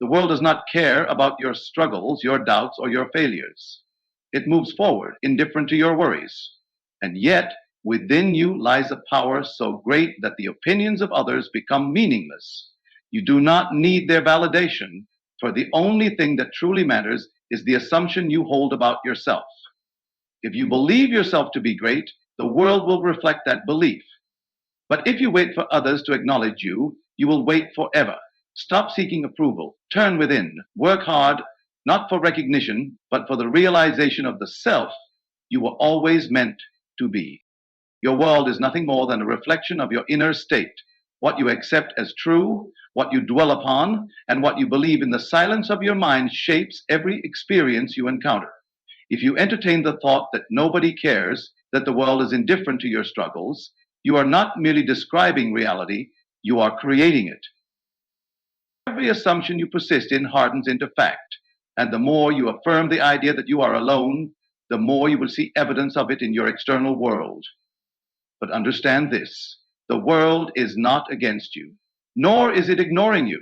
The world does not care about your struggles, your doubts, or your failures. It moves forward, indifferent to your worries. And yet, within you lies a power so great that the opinions of others become meaningless. You do not need their validation, for the only thing that truly matters is the assumption you hold about yourself. If you believe yourself to be great, the world will reflect that belief. But if you wait for others to acknowledge you, you will wait forever. Stop seeking approval. Turn within. Work hard, not for recognition, but for the realization of the self you were always meant to be. Your world is nothing more than a reflection of your inner state, what you accept as true, what you dwell upon, and what you believe in the silence of your mind shapes every experience you encounter. If you entertain the thought that nobody cares, that the world is indifferent to your struggles, you are not merely describing reality, you are creating it. Every assumption you persist in hardens into fact, and the more you affirm the idea that you are alone, the more you will see evidence of it in your external world. But understand this, the world is not against you, nor is it ignoring you.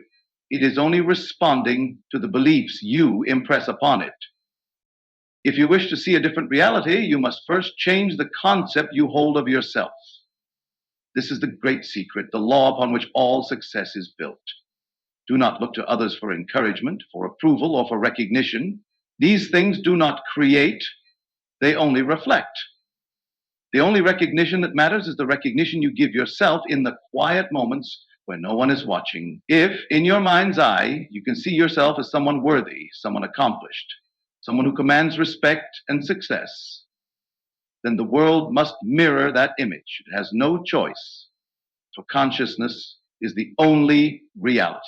It is only responding to the beliefs you impress upon it. If you wish to see a different reality, you must first change the concept you hold of yourself. This is the great secret, the law upon which all success is built. Do not look to others for encouragement, for approval, or for recognition. These things do not create, they only reflect. The only recognition that matters is the recognition you give yourself in the quiet moments when no one is watching. If, in your mind's eye, you can see yourself as someone worthy, someone accomplished, someone who commands respect and success, then the world must mirror that image. It has no choice, for consciousness is the only reality.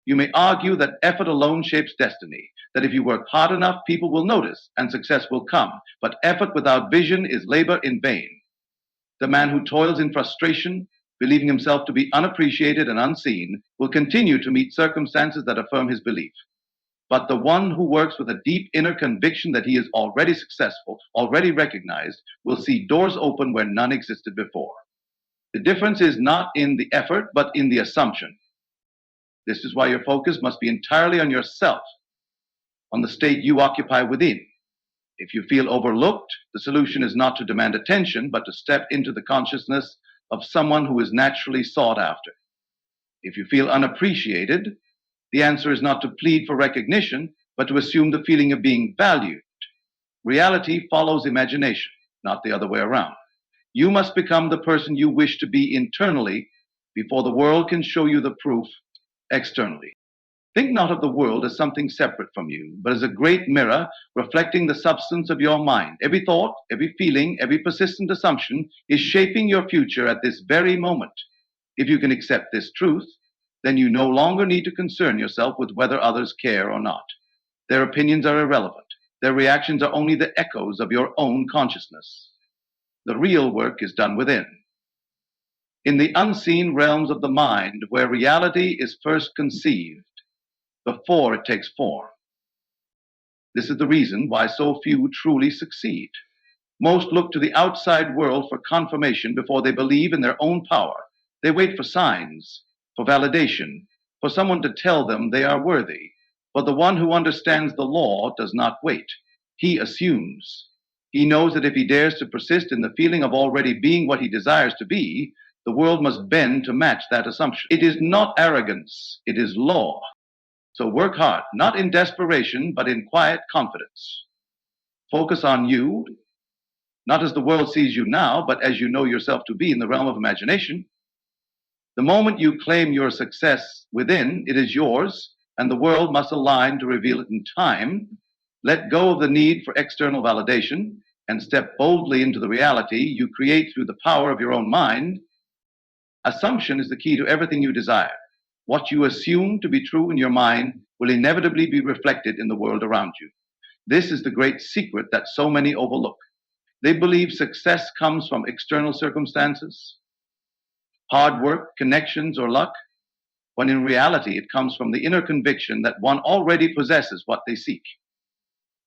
You may argue that effort alone shapes destiny, that if you work hard enough, people will notice and success will come. But effort without vision is labor in vain. The man who toils in frustration, believing himself to be unappreciated and unseen, will continue to meet circumstances that affirm his belief. But the one who works with a deep inner conviction that he is already successful, already recognized, will see doors open where none existed before. The difference is not in the effort, but in the assumption. This is why your focus must be entirely on yourself, on the state you occupy within. If you feel overlooked, the solution is not to demand attention, but to step into the consciousness of someone who is naturally sought after. If you feel unappreciated, the answer is not to plead for recognition, but to assume the feeling of being valued. Reality follows imagination, not the other way around. You must become the person you wish to be internally before the world can show you the proof externally. Think not of the world as something separate from you, but as a great mirror reflecting the substance of your mind. Every thought, every feeling, every persistent assumption is shaping your future at this very moment. If you can accept this truth, then you no longer need to concern yourself with whether others care or not. Their opinions are irrelevant. Their reactions are only the echoes of your own consciousness. The real work is done within. In the unseen realms of the mind, where reality is first conceived, before it takes form. This is the reason why so few truly succeed. Most look to the outside world for confirmation before they believe in their own power. They wait for signs, for validation, for someone to tell them they are worthy. But the one who understands the law does not wait. He assumes. He knows that if he dares to persist in the feeling of already being what he desires to be, the world must bend to match that assumption. It is not arrogance, it is law. So work hard, not in desperation, but in quiet confidence. Focus on you, not as the world sees you now, but as you know yourself to be in the realm of imagination. The moment you claim your success within, it is yours, and the world must align to reveal it in time. Let go of the need for external validation and step boldly into the reality you create through the power of your own mind. Assumption is the key to everything you desire. What you assume to be true in your mind will inevitably be reflected in the world around you. This is the great secret that so many overlook. They believe success comes from external circumstances, hard work, connections, or luck, when in reality it comes from the inner conviction that one already possesses what they seek.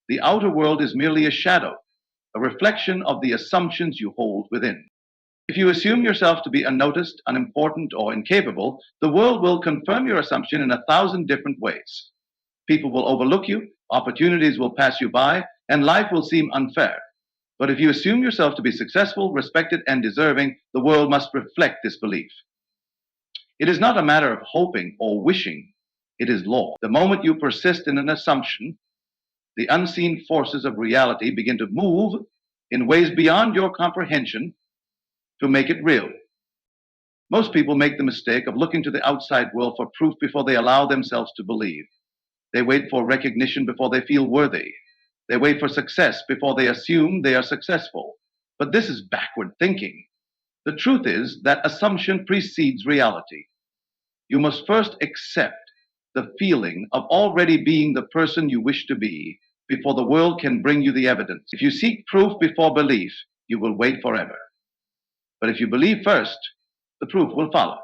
The outer world is merely a shadow, a reflection of the assumptions you hold within. If you assume yourself to be unnoticed, unimportant, or incapable, the world will confirm your assumption in 1,000 different ways. People will overlook you, opportunities will pass you by, and life will seem unfair. But if you assume yourself to be successful, respected, and deserving, the world must reflect this belief. It is not a matter of hoping or wishing, it is law. The moment you persist in an assumption, the unseen forces of reality begin to move in ways beyond your comprehension to make it real. Most people make the mistake of looking to the outside world for proof before they allow themselves to believe. They wait for recognition before they feel worthy. They wait for success before they assume they are successful. But this is backward thinking. The truth is that assumption precedes reality. You must first accept the feeling of already being the person you wish to be before the world can bring you the evidence. If you seek proof before belief, you will wait forever. But if you believe first, the proof will follow.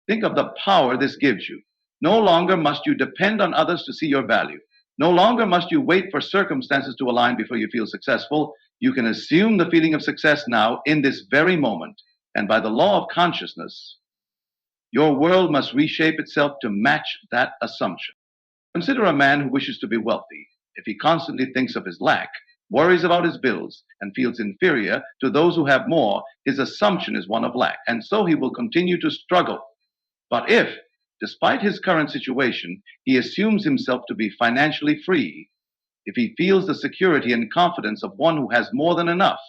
Think of the power this gives you. No longer must you depend on others to see your value. No longer must you wait for circumstances to align before you feel successful. You can assume the feeling of success now in this very moment. And by the law of consciousness, your world must reshape itself to match that assumption. Consider a man who wishes to be wealthy. If he constantly thinks of his lack, worries about his bills, and feels inferior to those who have more, his assumption is one of lack, and so he will continue to struggle. But if, despite his current situation, he assumes himself to be financially free, if he feels the security and confidence of one who has more than enough,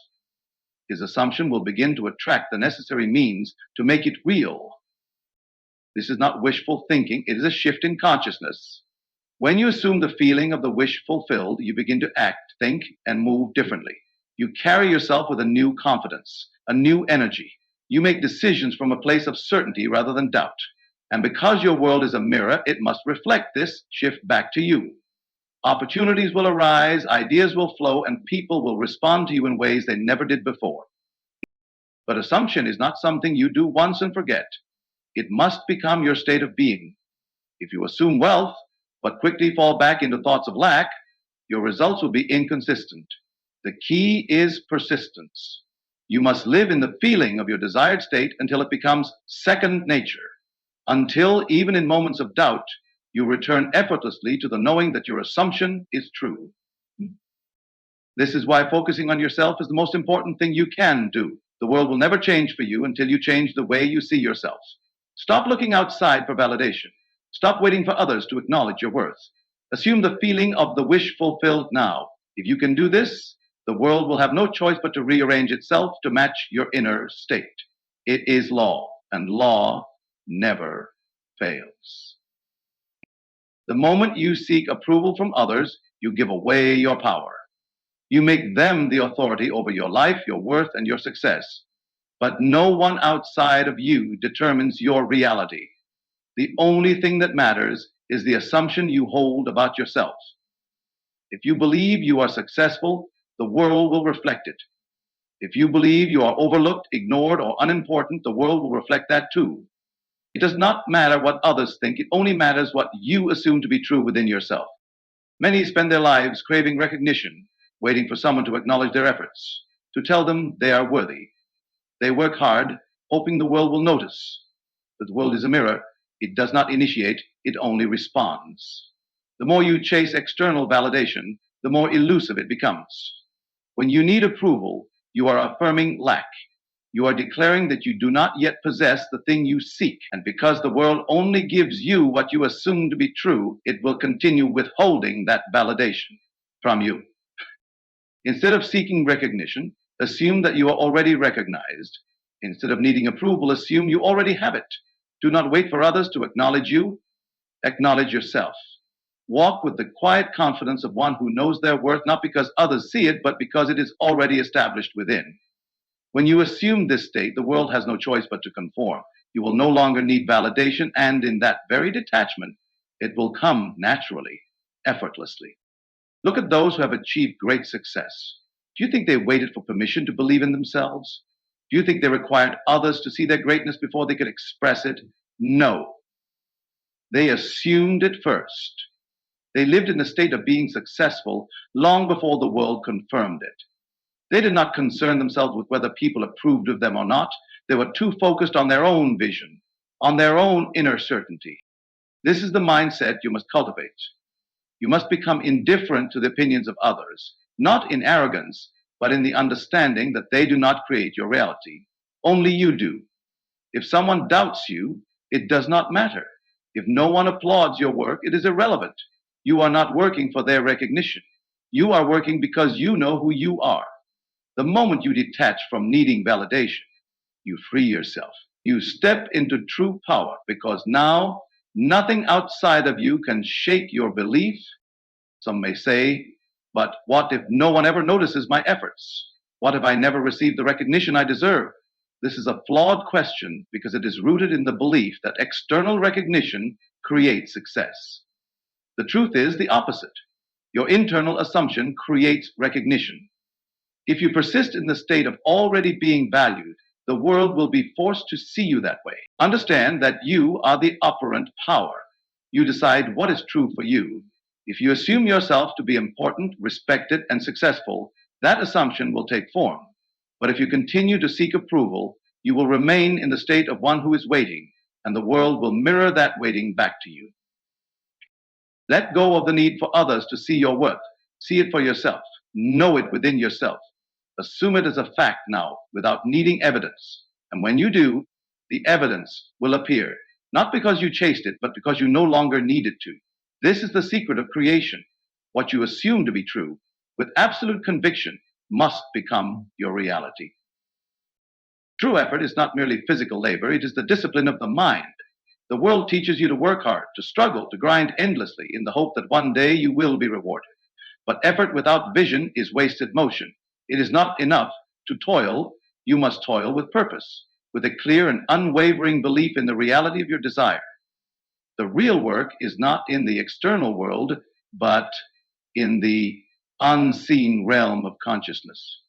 his assumption will begin to attract the necessary means to make it real. This is not wishful thinking, it is a shift in consciousness. When you assume the feeling of the wish fulfilled, you begin to act, think, and move differently. You carry yourself with a new confidence, a new energy. You make decisions from a place of certainty rather than doubt. And because your world is a mirror, it must reflect this shift back to you. Opportunities will arise, ideas will flow, and people will respond to you in ways they never did before. But assumption is not something you do once and forget. It must become your state of being. If you assume wealth, but quickly fall back into thoughts of lack, your results will be inconsistent. The key is persistence. You must live in the feeling of your desired state until it becomes second nature. Until, even in moments of doubt, you return effortlessly to the knowing that your assumption is true. This is why focusing on yourself is the most important thing you can do. The world will never change for you until you change the way you see yourself. Stop looking outside for validation. Stop waiting for others to acknowledge your worth. Assume the feeling of the wish fulfilled now. If you can do this, the world will have no choice but to rearrange itself to match your inner state. It is law, and law never fails. The moment you seek approval from others, you give away your power. You make them the authority over your life, your worth, and your success. But no one outside of you determines your reality. The only thing that matters is the assumption you hold about yourself. If you believe you are successful, the world will reflect it. If you believe you are overlooked, ignored, or unimportant, the world will reflect that too. It does not matter what others think, it only matters what you assume to be true within yourself. Many spend their lives craving recognition, waiting for someone to acknowledge their efforts, to tell them they are worthy. They work hard, hoping the world will notice. But the world is a mirror. It does not initiate, it only responds. The more you chase external validation, the more elusive it becomes. When you need approval, you are affirming lack. You are declaring that you do not yet possess the thing you seek. And because the world only gives you what you assume to be true, it will continue withholding that validation from you. Instead of seeking recognition, assume that you are already recognized. Instead of needing approval, assume you already have it. Do not wait for others to acknowledge you. Acknowledge yourself. Walk with the quiet confidence of one who knows their worth, not because others see it, but because it is already established within. When you assume this state, the world has no choice but to conform. You will no longer need validation, and in that very detachment, it will come naturally, effortlessly. Look at those who have achieved great success. Do you think they waited for permission to believe in themselves? Do you think they required others to see their greatness before they could express it? No. They assumed it first. They lived in a state of being successful long before the world confirmed it. They did not concern themselves with whether people approved of them or not. They were too focused on their own vision, on their own inner certainty. This is the mindset you must cultivate. You must become indifferent to the opinions of others, not in arrogance, but in the understanding that they do not create your reality. Only you do. If someone doubts you, it does not matter. If no one applauds your work, it is irrelevant. You are not working for their recognition. You are working because you know who you are. The moment you detach from needing validation, you free yourself. You step into true power because now nothing outside of you can shake your belief. Some may say, but what if no one ever notices my efforts? What if I never receive the recognition I deserve? This is a flawed question because it is rooted in the belief that external recognition creates success. The truth is the opposite. Your internal assumption creates recognition. If you persist in the state of already being valued, the world will be forced to see you that way. Understand that you are the operant power. You decide what is true for you. If you assume yourself to be important, respected, and successful, that assumption will take form. But if you continue to seek approval, you will remain in the state of one who is waiting, and the world will mirror that waiting back to you. Let go of the need for others to see your worth. See it for yourself. Know it within yourself. Assume it as a fact now without needing evidence. And when you do, the evidence will appear, not because you chased it, but because you no longer need it to. This is the secret of creation. What you assume to be true, with absolute conviction, must become your reality. True effort is not merely physical labor, it is the discipline of the mind. The world teaches you to work hard, to struggle, to grind endlessly in the hope that one day you will be rewarded. But effort without vision is wasted motion. It is not enough to toil. You must toil with purpose, with a clear and unwavering belief in the reality of your desire. The real work is not in the external world, but in the unseen realm of consciousness.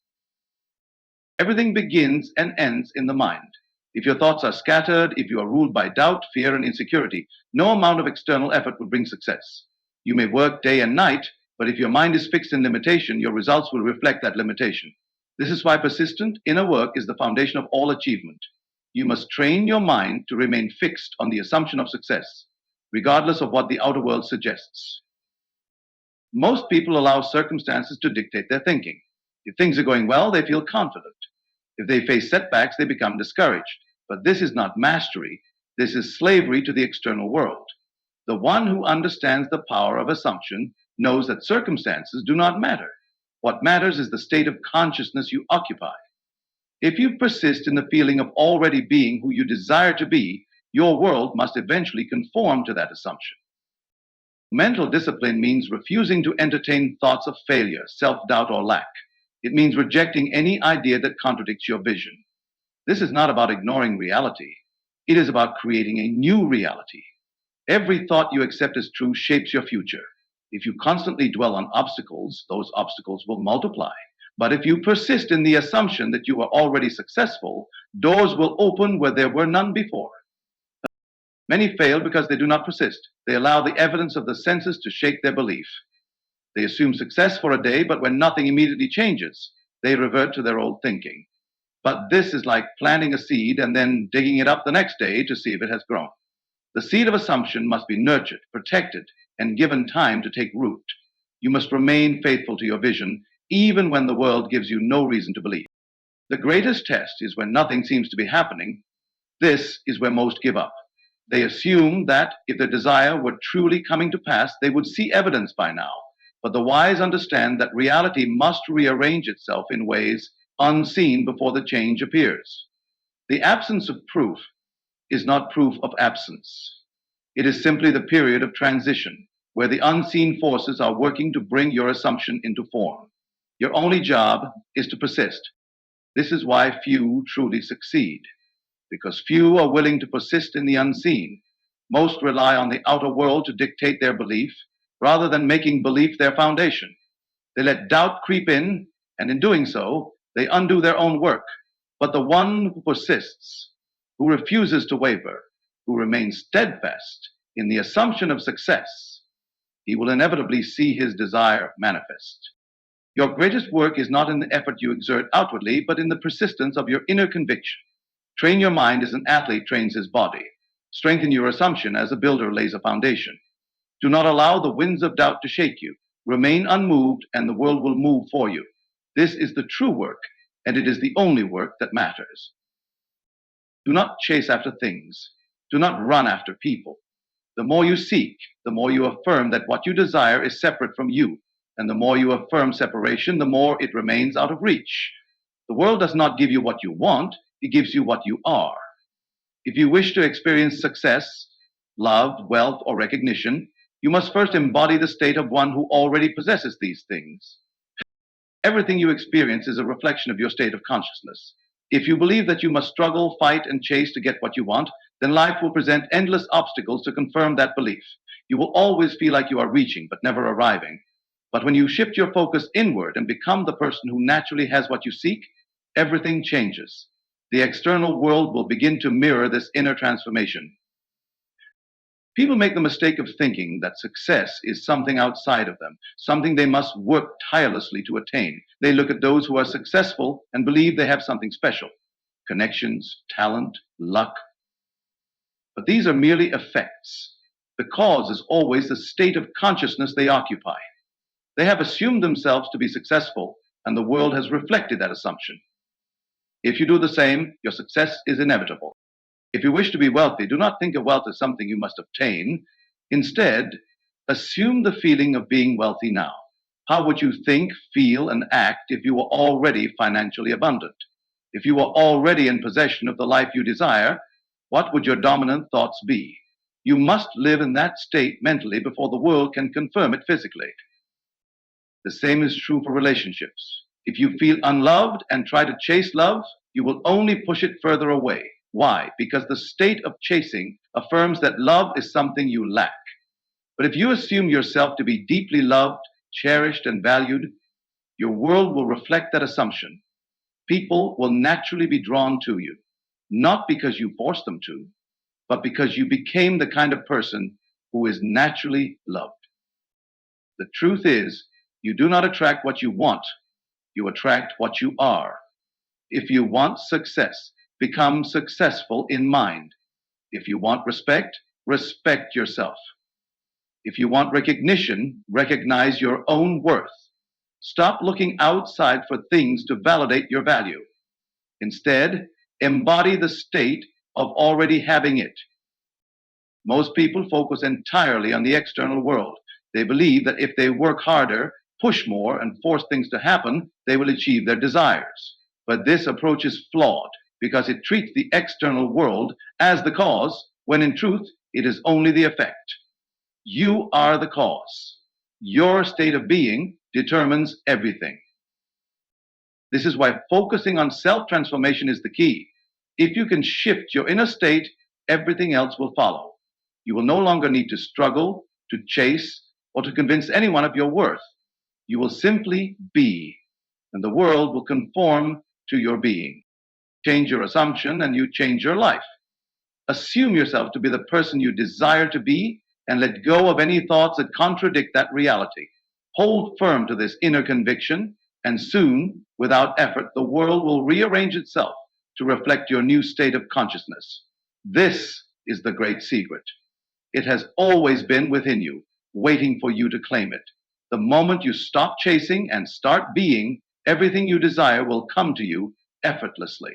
Everything begins and ends in the mind. If your thoughts are scattered, if you are ruled by doubt, fear, and insecurity, no amount of external effort will bring success. You may work day and night, but if your mind is fixed in limitation, your results will reflect that limitation. This is why persistent inner work is the foundation of all achievement. You must train your mind to remain fixed on the assumption of success, regardless of what the outer world suggests. Most people allow circumstances to dictate their thinking. If things are going well, they feel confident. If they face setbacks, they become discouraged. But this is not mastery. This is slavery to the external world. The one who understands the power of assumption knows that circumstances do not matter. What matters is the state of consciousness you occupy. If you persist in the feeling of already being who you desire to be, your world must eventually conform to that assumption. Mental discipline means refusing to entertain thoughts of failure, self-doubt, or lack. It means rejecting any idea that contradicts your vision. This is not about ignoring reality. It is about creating a new reality. Every thought you accept as true shapes your future. If you constantly dwell on obstacles, those obstacles will multiply. But if you persist in the assumption that you are already successful, doors will open where there were none before. Many fail because they do not persist. They allow the evidence of the senses to shake their belief. They assume success for a day, but when nothing immediately changes, they revert to their old thinking. But this is like planting a seed and then digging it up the next day to see if it has grown. The seed of assumption must be nurtured, protected, and given time to take root. You must remain faithful to your vision, even when the world gives you no reason to believe. The greatest test is when nothing seems to be happening. This is where most give up. They assume that if their desire were truly coming to pass, they would see evidence by now. But the wise understand that reality must rearrange itself in ways unseen before the change appears. The absence of proof is not proof of absence. It is simply the period of transition where the unseen forces are working to bring your assumption into form. Your only job is to persist. This is why few truly succeed, because few are willing to persist in the unseen. Most rely on the outer world to dictate their belief, rather than making belief their foundation. They let doubt creep in, and in doing so, they undo their own work. But the one who persists, who refuses to waver, who remains steadfast in the assumption of success, he will inevitably see his desire manifest. Your greatest work is not in the effort you exert outwardly, but in the persistence of your inner conviction. Train your mind as an athlete trains his body. Strengthen your assumption as a builder lays a foundation. Do not allow the winds of doubt to shake you. Remain unmoved, and the world will move for you. This is the true work, and it is the only work that matters. Do not chase after things. Do not run after people. The more you seek, the more you affirm that what you desire is separate from you. And the more you affirm separation, the more it remains out of reach. The world does not give you what you want, it gives you what you are. If you wish to experience success, love, wealth, or recognition, you must first embody the state of one who already possesses these things. Everything you experience is a reflection of your state of consciousness. If you believe that you must struggle, fight, and chase to get what you want, then life will present endless obstacles to confirm that belief. You will always feel like you are reaching, but never arriving. But when you shift your focus inward and become the person who naturally has what you seek, everything changes. The external world will begin to mirror this inner transformation. People make the mistake of thinking that success is something outside of them, something they must work tirelessly to attain. They look at those who are successful and believe they have something special: connections, talent, luck. But these are merely effects. The cause is always the state of consciousness they occupy. They have assumed themselves to be successful, and the world has reflected that assumption. If you do the same, your success is inevitable. If you wish to be wealthy, do not think of wealth as something you must obtain. Instead, assume the feeling of being wealthy now. How would you think, feel, and act if you were already financially abundant? If you were already in possession of the life you desire, what would your dominant thoughts be? You must live in that state mentally before the world can confirm it physically. The same is true for relationships. If you feel unloved and try to chase love, you will only push it further away. Why? Because the state of chasing affirms that love is something you lack. But if you assume yourself to be deeply loved, cherished, and valued, your world will reflect that assumption. People will naturally be drawn to you, not because you forced them to, but because you became the kind of person who is naturally loved. The truth is, you do not attract what you want, you attract what you are. If you want success, become successful in mind. If you want respect, respect yourself. If you want recognition, recognize your own worth. Stop looking outside for things to validate your value. Instead, embody the state of already having it. Most people focus entirely on the external world. They believe that if they work harder, push more, and force things to happen, they will achieve their desires. But this approach is flawed because it treats the external world as the cause, when in truth, it is only the effect. You are the cause. Your state of being determines everything. This is why focusing on self-transformation is the key. If you can shift your inner state, everything else will follow. You will no longer need to struggle, to chase, or to convince anyone of your worth. You will simply be, and the world will conform to your being. Change your assumption, and you change your life. Assume yourself to be the person you desire to be, and let go of any thoughts that contradict that reality. Hold firm to this inner conviction, and soon, without effort, the world will rearrange itself to reflect your new state of consciousness. This is the great secret. It has always been within you, waiting for you to claim it. The moment you stop chasing and start being, everything you desire will come to you effortlessly.